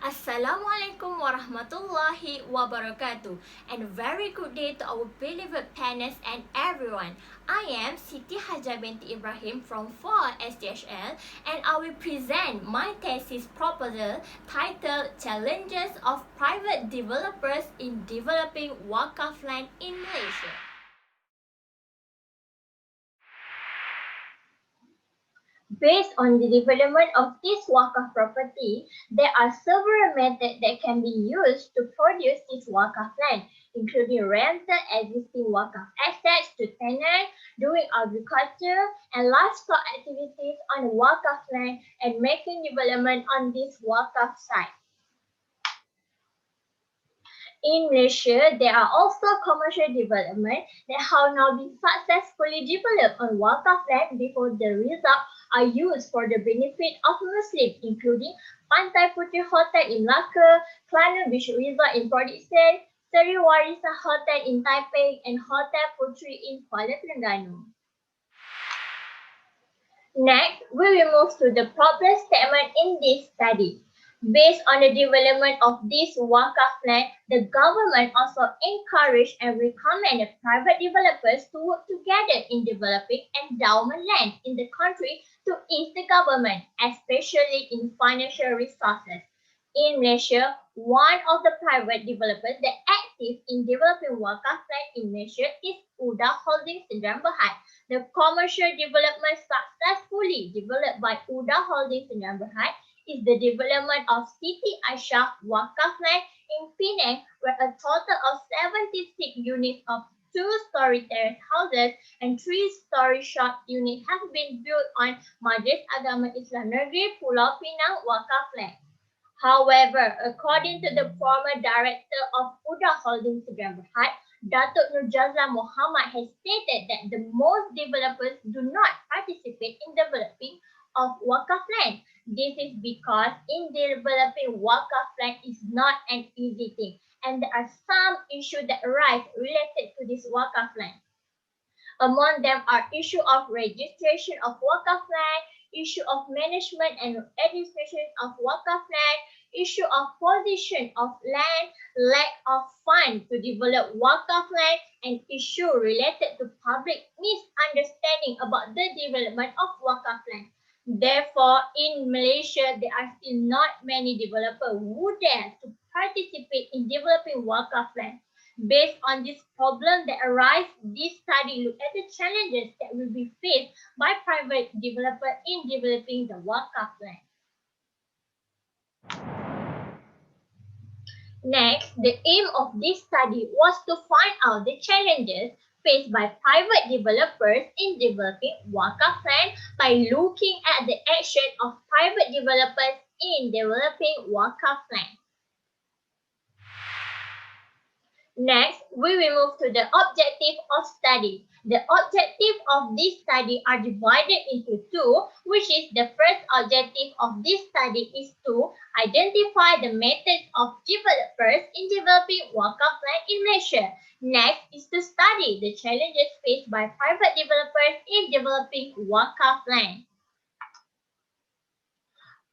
Assalamualaikum warahmatullahi wabarakatuh, and a very good day to our beloved panelists and everyone. I am Siti Hajar Binti Ibrahim from 4 SDHL, and I will present my thesis proposal titled Challenges of Private Developers in Developing WAQF Land in Malaysia. Based on the development of this WAQF property, there are several methods that can be used to produce this WAQF land, including rental existing WAQF assets to tenants, doing agriculture and livestock activities on WAQF land, and making development on this WAQF site. In Malaysia, there are also commercial developments that have now been successfully developed on WAQF land before the results are used for the benefit of Muslims, including Pantai Puteri Hotel in Melaka, Kelana Beach Resort in Port Dickson, Seri Warisa Hotel in Taipei, and Hotel Puteri in Kuala Terengganu. Next, we will move to the problem statement in this study. Based on the development of this WAQF land, the government also encouraged and recommended private developers to work together in developing endowment land in the country to ease the government, especially in financial resources. In Malaysia, one of the private developers that active in developing WAQF land in Malaysia is UDA Holdings Sdn Bhd. The commercial development successfully developed by UDA Holdings Sdn Bhd is the development of Siti Hajar WAQF land in Penang, where a total of 76 units of 2-story terrace houses and 3-story shop units have been built on Majlis Agama Islam Negeri Pulau Pinang WAQF land. However, according to the former director of UDA Holdings Sdn Bhd, Datuk Nur Jazlan Muhammad has stated that the most developers do not participate in developing of WAQF land. This is because in developing WAQF land is not an easy thing, and there are some issues that arise related to this WAQF land. Among them are issue of registration of WAQF land, issue of management and administration of WAQF land, issue of position of land, lack of funds to develop WAQF land, and issue related to public misunderstanding about the development of WAQF land. Therefore, in Malaysia, there are still not many developers who dare to participate in developing WAQF land. Based on this problem that arise, this study look at the challenges that will be faced by private developers in developing the WAQF land. Next, the aim of this study was to find out the challenges faced by private developers in developing WAQF land by looking at the action of private developers in developing WAQF land. Next, we will move to the objective of study. The objective of this study are divided into two, which is the first objective of this study is to identify the methods of developers in developing WAQF land in Malaysia. Next is to study the challenges faced by private developers in developing WAQF land.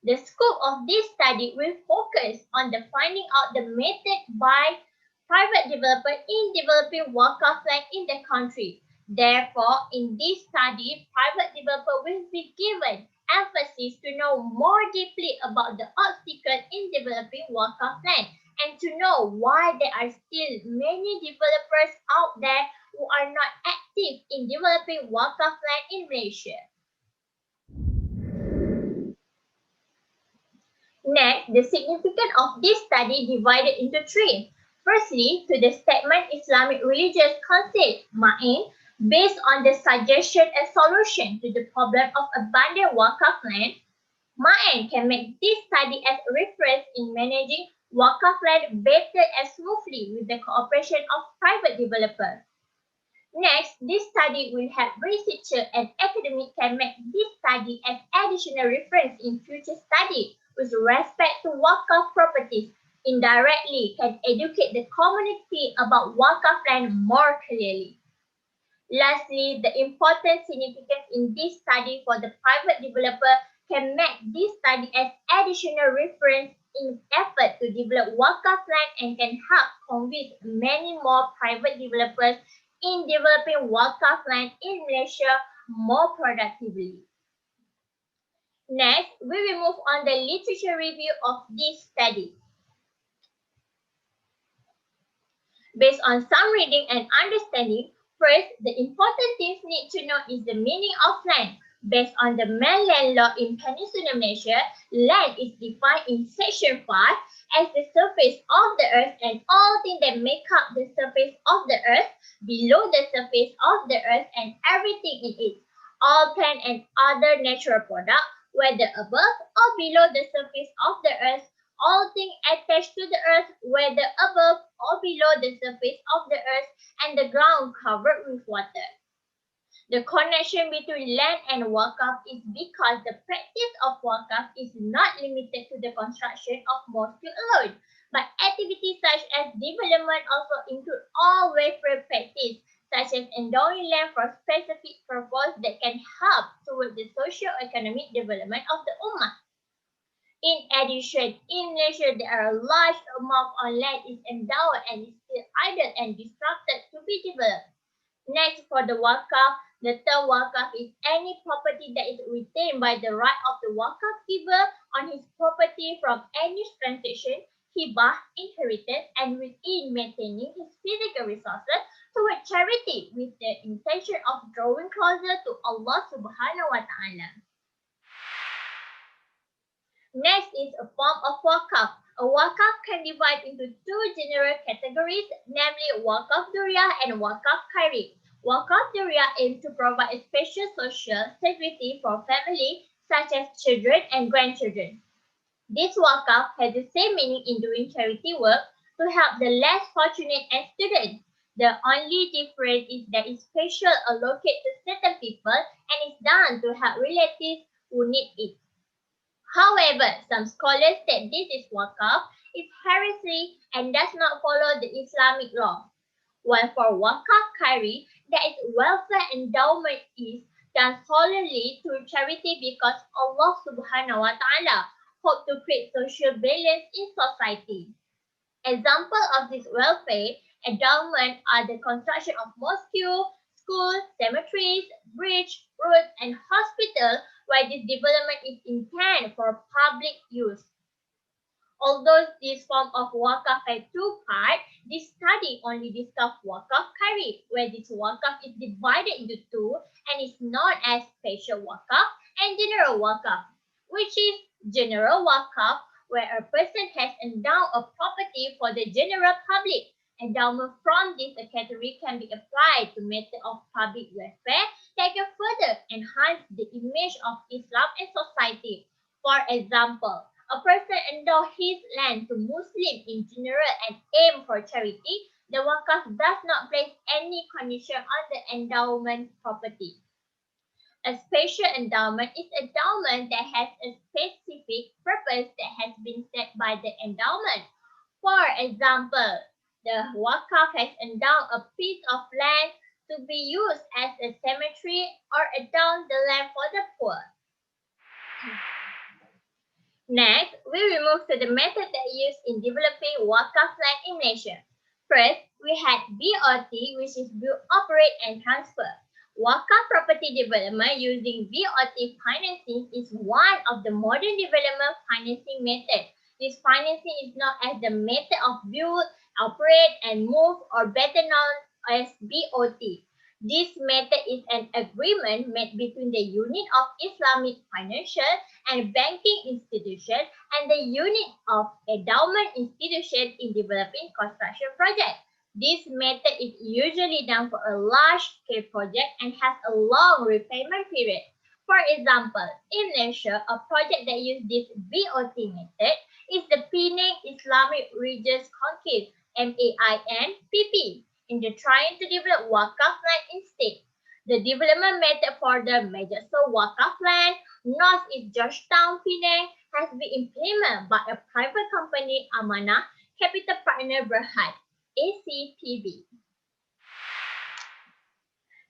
The scope of this study will focus on the finding out the method by private developers in developing WAQF land in the country. Therefore, in this study, private developers will be given emphasis to know more deeply about the obstacles in developing WAQF land and to know why there are still many developers out there who are not active in developing WAQF land in Malaysia. Next, the significance of this study divided into three. Firstly, to the statement Islamic Religious Council, MAIN, based on the suggestion and solution to the problem of abandoned WAQF land, MAIN can make this study as a reference in managing WAQF land better and smoothly with the cooperation of private developers. Next, this study will help researchers and academics can make this study as additional reference in future study with respect to WAQF properties. Indirectly can educate the community about WAQF land more clearly. Lastly, the important significance in this study for the private developer can make this study as additional reference in effort to develop WAQF land and can help convince many more private developers in developing WAQF land in Malaysia more productively. Next, we will move on the literature review of this study. Based on some reading and understanding, first, the important things need to know is the meaning of land. Based on the land law in Peninsular Malaysia, land is defined in Section 5 as the surface of the earth and all things that make up the surface of the earth, below the surface of the earth and everything in it. All plant and other natural products, whether above or below the surface of the earth, all things attached to the earth, whether above or below the surface of the earth, and the ground covered with water. The connection between land and WAQF is because the practice of WAQF is not limited to the construction of mosques alone, but activities such as development also include all welfare practice, such as endowing land for specific purpose that can help towards the socio-economic development of the Ummah. In addition, in Malaysia, there are a large amount of land is endowed and is still idle and disrupted to be developed. Next, for the WAQF, the term WAQF is any property that is retained by the right of the WAQF giver on his property from any transaction, hibah, inheritance, and within maintaining his physical resources toward charity with the intention of drawing closer to Allah Subhanahu wa Ta'ala. Next is a form of WAQF. A WAQF can divide into two general categories, namely WAQF Duriyah and WAQF Khairi. WAQF Duriyah aims to provide a special social security for family such as children and grandchildren. This WAQF has the same meaning in doing charity work to help the less fortunate and students. The only difference is that it's special allocated to certain people and is done to help relatives who need it. However, some scholars say this is WAQF is heresy and does not follow the Islamic law. While for WAQF Khairi, that is welfare endowment is done solely through charity because Allah Subhanahu wa Ta'ala hope to create social balance in society. Example of this welfare endowment are the construction of mosques, schools, cemeteries, bridge, roads, and hospitals where this development is intended for public use. Although this form of WAQF has two parts, this study only discusses WAQF Khairi, where this WAQF is divided into two and is known as special WAQF and general WAQF, which is general WAQF, where a person has endowed a property for the general public. Endowment from this category can be applied to matters of public welfare that can further enhance the image of Islam and society. For example, a person endow his land to Muslims in general and aim for charity. The WAQF does not place any condition on the endowment property. A special endowment is endowment that has a specific purpose that has been set by the endowment. For example, the WAQF has endowed a piece of land to be used as a cemetery or endowed the land for the poor. Next, we will move to the method that used in developing WAQF land in Malaysia. First, we had BOT, which is Build, Operate and Transfer. WAQF property development using BOT financing is one of the modern development financing methods. This financing is known as the method of build, operate, and move, or better known as BOT. This method is an agreement made between the unit of Islamic financial and banking institution and the unit of endowment institution in developing construction projects. This method is usually done for a large-scale project and has a long repayment period. For example, in Malaysia, a project that uses this BOT method is the Penang Islamic Religious Conclave (MAIN-PP), in the trying to develop WAQF land instead. The development method for the Majasol WAQF land, North East Georgetown, Penang, has been implemented by a private company, Amanah Capital Partner Berhad, ACPB.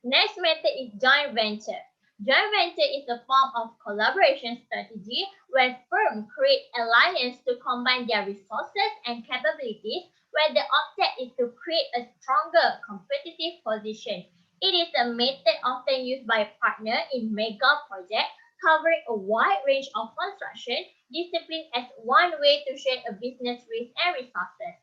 Next method is joint venture. Joint venture is a form of collaboration strategy where firms create alliances to combine their resources and capabilities, where the object is to create a stronger competitive position. It is a method often used by partners in mega projects covering a wide range of construction disciplines as one way to share a business risk and resources.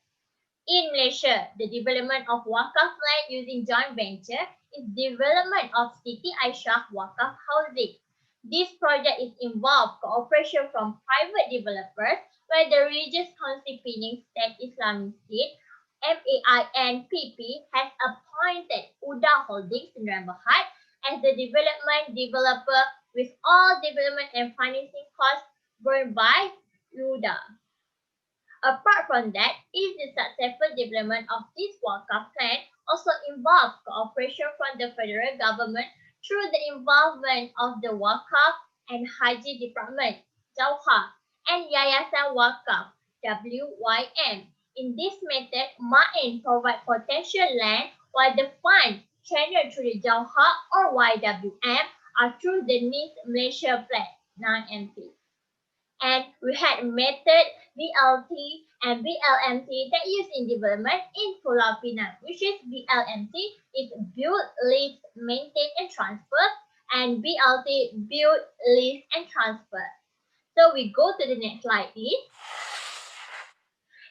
In Malaysia, the development of WAQF land using joint venture is development of Siti Aisyah WAQF housing. This project is involved cooperation from private developers where the Religious Council Pening State Islamic State MAINPP has appointed UDA Holdings Sdn Bhd as the development developer with all development and financing costs borne by UDA. Apart from that, if the successful development of this WAQF plan also involves cooperation from the federal government through the involvement of the WAQF and Haji Department, Jauhar, and Yayasan WAQF, WYM. In this method, MAIN provides potential land while the funds channeled through the Jauhar or YWM are through the NIS Malaysia Plan, non-MP. And we had method BLT and BLMT that used in development in Pulau Pinang, which is BLMT is build, lease, maintain, and transfer, and BLT build, lease, and transfer. So we go to the next slide, please.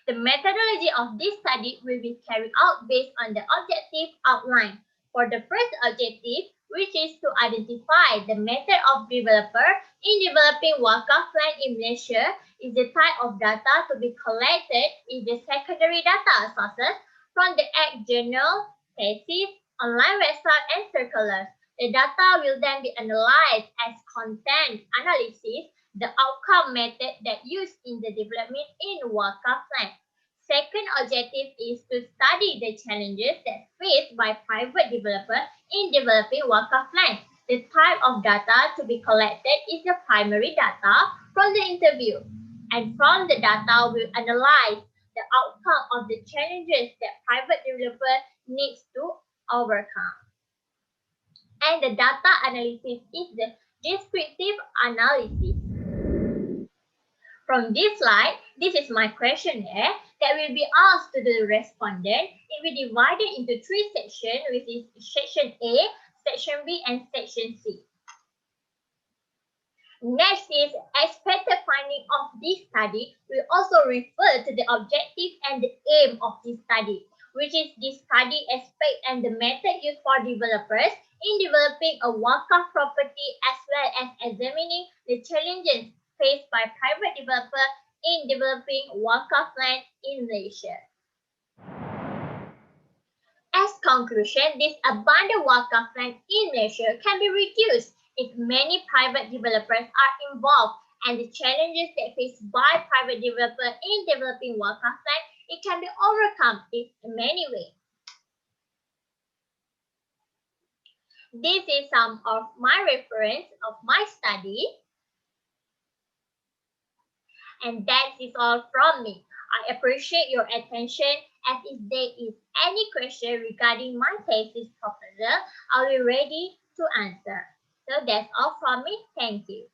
The methodology of this study will be carried out based on the objective outline. For the first objective, which is to identify the method of developer in developing WAQF land in Malaysia, is the type of data to be collected is the secondary data sources from the Act Journal, thesis, online website, and circulars. The data will then be analyzed as content analysis, the outcome method that used in the development in WAQF land. Second objective is to study the challenges that faced by private developers in developing WAQF land. The type of data to be collected is the primary data from the interview. And from the data, we'll analyze the outcome of the challenges that private developer needs to overcome. And the data analysis is the descriptive analysis. From this slide, this is my questionnaire that will be asked to the respondent. It will be divided into three sections, which is section A, section B, and section C. Next is expected finding of this study. We also refer to the objective and the aim of this study, which is the study aspect and the method used for developers in developing a WAQF property as well as examining the challenges faced by private developers in developing WAQF land in Malaysia. As conclusion, this abundant WAQF land in Malaysia can be reduced if many private developers are involved, and the challenges that faced by private developers in developing WAQF land, it can be overcome in many ways. This is some of my reference of my study. And that is all from me. I appreciate your attention, and if there is any question regarding my thesis proposal, I'll be ready to answer. So that's all from me. Thank you.